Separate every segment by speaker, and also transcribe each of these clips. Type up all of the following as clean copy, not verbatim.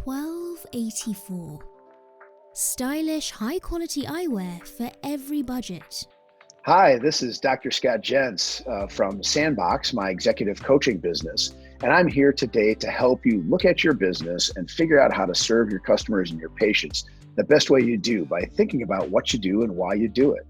Speaker 1: 1284. Stylish, high-quality eyewear for every budget.
Speaker 2: Hi, this is Dr. Scott Jentz from Sandbox, my executive coaching business, and I'm here today to help you look at your business and figure out how to serve your customers and your patients the best way you do by thinking about what you do and why you do it.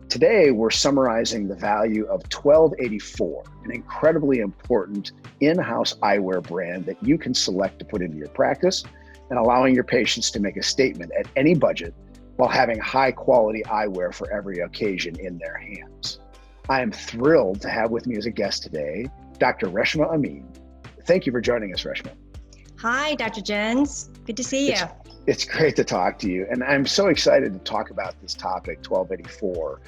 Speaker 2: Today, we're summarizing the value of 1284, an incredibly important in-house eyewear brand that you can select to put into your practice and allowing your patients to make a statement at any budget while having high-quality eyewear for every occasion in their hands. I am thrilled to have with me as a guest today, Dr. Reshma Amin. Thank you for joining us, Reshma.
Speaker 3: Hi, Dr. Jentz. Good to see you.
Speaker 2: It's great to talk to you. And I'm so excited to talk about this topic, 1284.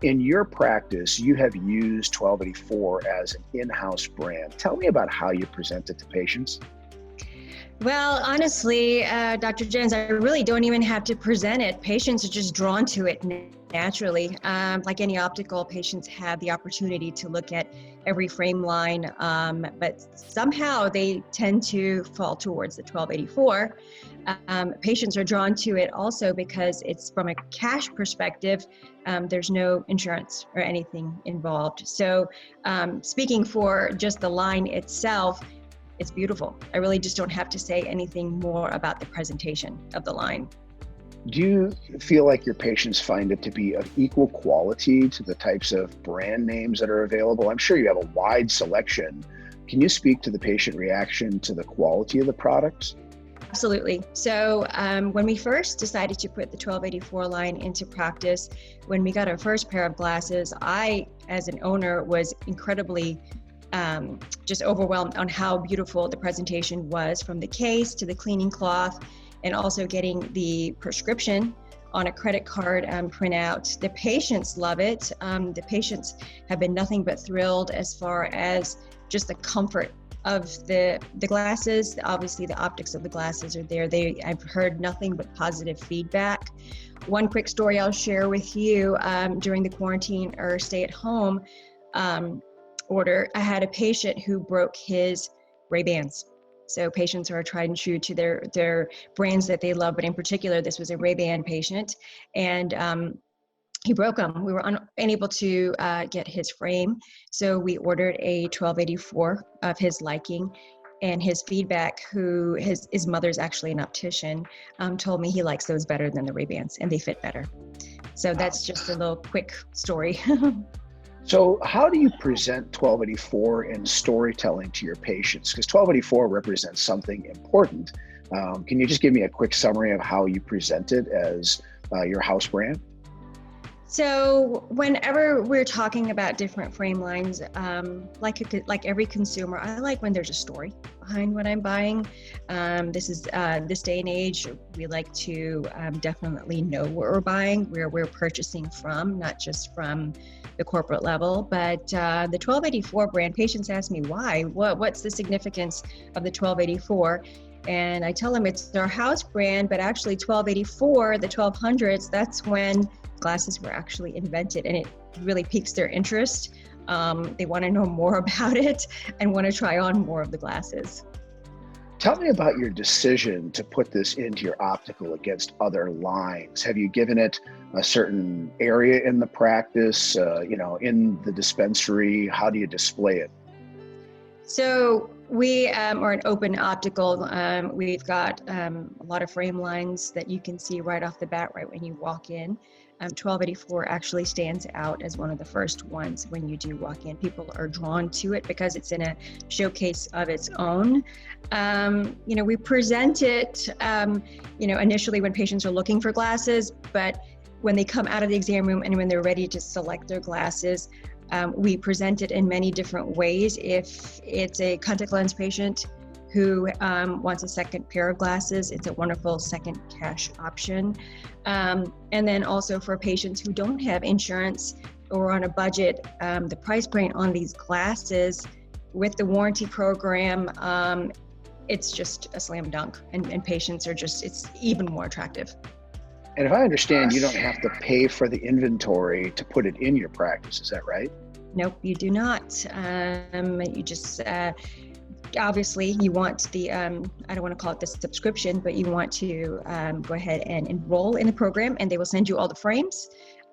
Speaker 2: In your practice, you have used 1284 as an in-house brand. Tell me about how you present it to patients.
Speaker 3: Well, honestly, Dr. Jentz, I really don't even have to present it. Patients are just drawn to it naturally. Like any optical, patients have the opportunity to look at every frame line, but somehow they tend to fall towards the 1284. Patients are drawn to it also because it's from a cash perspective, there's no insurance or anything involved. So speaking for just the line itself, it's beautiful. I really just don't have to say anything more about the presentation of the line.
Speaker 2: Do you feel like your patients find it to be of equal quality to the types of brand names that are available? I'm sure you have a wide selection. Can you speak to the patient reaction to the quality of the products?
Speaker 3: Absolutely. So when we first decided to put the 1284 line into practice, when we got our first pair of glasses, I, as an owner, was incredibly just overwhelmed on how beautiful the presentation was, from the case to the cleaning cloth, and also getting the prescription on a credit card printout. The patients love it. The patients have been nothing but thrilled as far as just the comfort of the glasses. Obviously, the optics of the glasses are there. I've heard nothing but positive feedback. One quick story I'll share with you, during the quarantine or stay at home order, I had a patient who broke his Ray-Bans. So patients are tried and true to their brands that they love, but in particular, this was a Ray-Ban patient, and he broke them. We were unable to get his frame, so we ordered a 1284 of his liking, and his feedback, his mother's actually an optician, told me he likes those better than the Ray-Bans, and they fit better. So that's just a little quick story.
Speaker 2: So how do you present 1284 in storytelling to your patients? Because 1284 represents something important. Can you just give me a quick summary of how you present it as your house brand?
Speaker 3: So whenever we're talking about different frame lines, like every consumer, I like when there's a story behind what I'm buying. This day and age, we like to definitely know what we're buying, where we're purchasing from, not just from the corporate level. But the 1284 brand, patients ask me why. What's the significance of the 1284? And I tell them it's our house brand, but actually 1284, the 1200s, that's when glasses were actually invented, and it really piques their interest. They want to know more about it and want to try on more of the glasses.
Speaker 2: Tell me about your decision to put this into your optical against other lines. Have you given it a certain area in the practice, in the dispensary? How do you display it?
Speaker 3: So we are an open optical. We've got a lot of frame lines that you can see right off the bat, right when you walk in. 1284 actually stands out as one of the first ones when you do walk in. People are drawn to it because it's in a showcase of its own. We present it, initially when patients are looking for glasses, but when they come out of the exam room and when they're ready to select their glasses, we present it in many different ways. If it's a contact lens patient who wants a second pair of glasses, it's a wonderful second cash option. And then also for patients who don't have insurance or on a budget, the price point on these glasses with the warranty program, it's just a slam dunk, and patients are it's even more attractive.
Speaker 2: And if I understand, you don't have to pay for the inventory to put it in your practice, is that right?
Speaker 3: Nope, you do not. You just obviously you want the, I don't want to call it the subscription, but you want to go ahead and enroll in the program, and they will send you all the frames.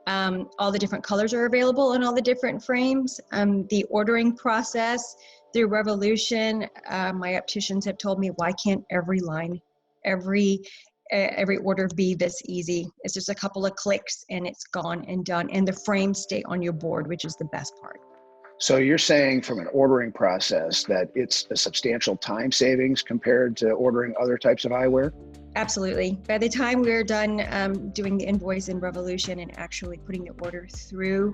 Speaker 3: All the different colors are available in all the different frames. The ordering process through Revolution, my opticians have told me, why can't every line, every order be this easy? It's just a couple of clicks and it's gone and done, and the frames stay on your board, which is the best part.
Speaker 2: So you're saying from an ordering process that it's a substantial time savings compared to ordering other types of eyewear?
Speaker 3: Absolutely. By the time we're done doing the invoice in Revolution and actually putting the order through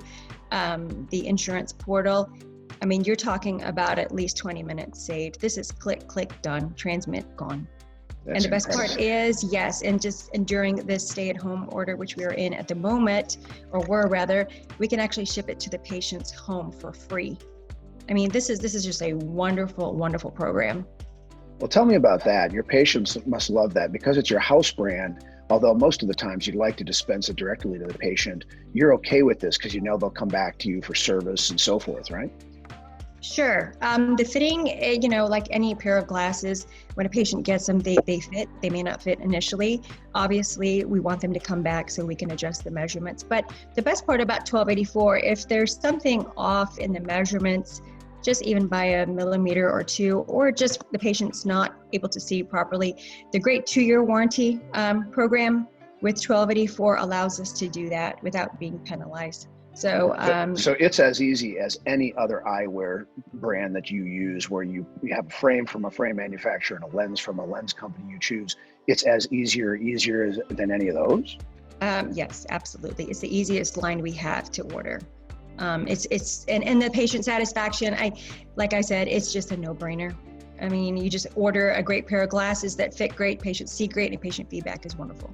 Speaker 3: the insurance portal, I mean, you're talking about at least 20 minutes saved. This is click, click, done, transmit, gone.
Speaker 2: That's
Speaker 3: and the best
Speaker 2: incredible.
Speaker 3: part is, yes, and during this stay-at-home order, which we are in at the moment, or were rather, we can actually ship it to the patient's home for free. I mean, this is just a wonderful, wonderful program.
Speaker 2: Well, tell me about that. Your patients must love that because it's your house brand. Although most of the times you'd like to dispense it directly to the patient, you're okay with this because you know they'll come back to you for service and so forth, right?
Speaker 3: Sure. The fitting, like any pair of glasses, when a patient gets them, they fit. They may not fit initially. Obviously, we want them to come back so we can adjust the measurements. But the best part about 1284, if there's something off in the measurements, just even by a millimeter or two, or just the patient's not able to see properly, the great 2-year warranty program with 1284 allows us to do that without being penalized. So
Speaker 2: it's as easy as any other eyewear brand that you use, where you have a frame from a frame manufacturer and a lens from a lens company you choose. It's as easier than any of those?
Speaker 3: Yes, absolutely. It's the easiest line we have to order. It's and the patient satisfaction, like I said, it's just a no-brainer. I mean, you just order a great pair of glasses that fit great, patients see great, and patient feedback is wonderful.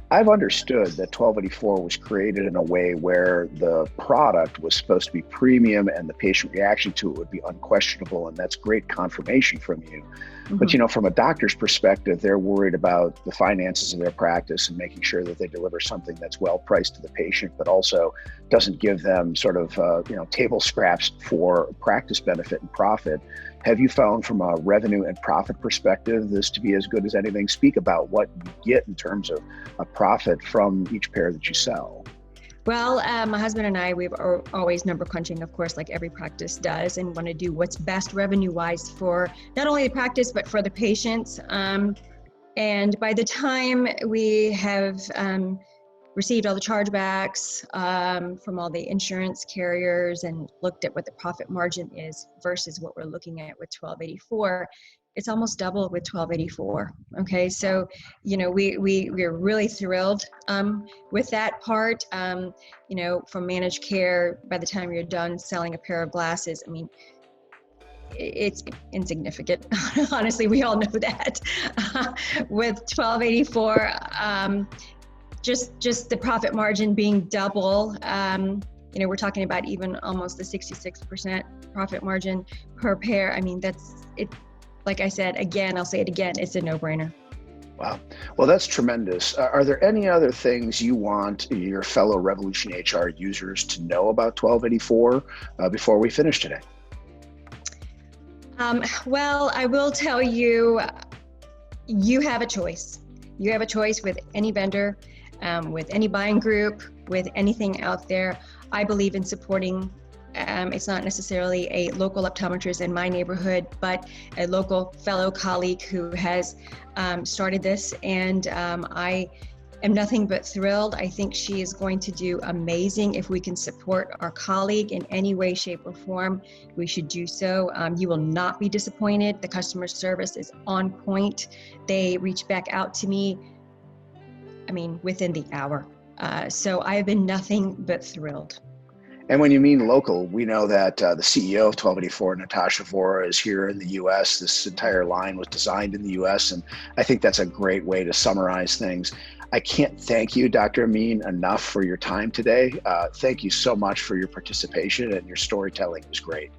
Speaker 2: I've understood that 1284 was created in a way where the product was supposed to be premium and the patient reaction to it would be unquestionable, and that's great confirmation from you. Mm-hmm. But from a doctor's perspective, they're worried about the finances of their practice and making sure that they deliver something that's well priced to the patient, but also doesn't give them sort of table scraps for practice benefit and profit. Have you found from a revenue and profit perspective this to be as good as anything? Speak about what you get in terms of a profit from each pair that you sell.
Speaker 3: Well, my husband and I, we've always number crunching, of course, like every practice does, and want to do what's best revenue-wise for not only the practice, but for the patients. And by the time we have received all the chargebacks from all the insurance carriers and looked at what the profit margin is versus what we're looking at with 1284, it's almost double with 1284. Okay, so we're really thrilled with that part. From managed care, by the time you're done selling a pair of glasses, I mean, it's insignificant. Honestly, we all know that. With 1284, just the profit margin being double, we're talking about even almost the 66% profit margin per pair. I mean, that's it. Like I said, again, I'll say it again, it's a no-brainer.
Speaker 2: Wow. Well, that's tremendous. Are there any other things you want your fellow Revolution HR users to know about 1284 before we finish today?
Speaker 3: Well, I will tell you, you have a choice. You have a choice with any vendor, with any buying group, with anything out there. I believe in supporting, it's not necessarily a local optometrist in my neighborhood, but a local fellow colleague who has started this, and I am nothing but thrilled. I think she is going to do amazing. If we can support our colleague in any way, shape, or form, we should do so. You will not be disappointed. The customer service is on point. They reach back out to me, within the hour. So I have been nothing but thrilled.
Speaker 2: And when you mean local, we know that the CEO of 1284, Natasha Vora, is here in the U.S. This entire line was designed in the U.S., and I think that's a great way to summarize things. I can't thank you, Dr. Amin, enough for your time today. Thank you so much for your participation, and your storytelling was great.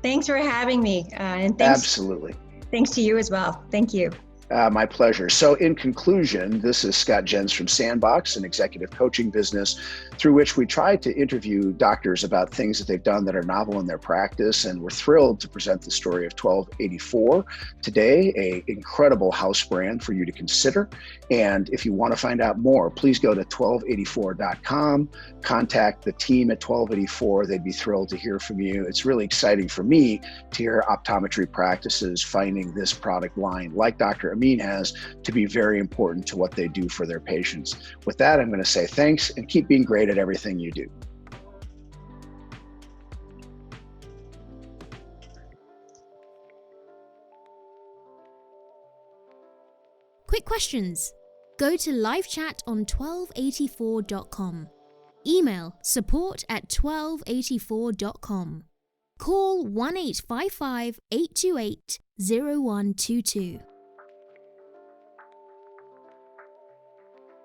Speaker 3: Thanks for having me. And thanks,
Speaker 2: absolutely.
Speaker 3: Thanks to you as well. Thank you.
Speaker 2: My pleasure. So in conclusion, this is Scott Jens from Sandbox, an executive coaching business through which we try to interview doctors about things that they've done that are novel in their practice. And we're thrilled to present the story of 1284 today, an incredible house brand for you to consider. And if you want to find out more, please go to 1284.com, contact the team at 1284. They'd be thrilled to hear from you. It's really exciting for me to hear optometry practices finding this product line, like Dr. Amin has, to be very important to what they do for their patients. With that, I'm going to say thanks and keep being great at everything you do.
Speaker 1: Quick questions. Go to live chat on 1284.com. Email support@1284.com. Call 1855 828 0122.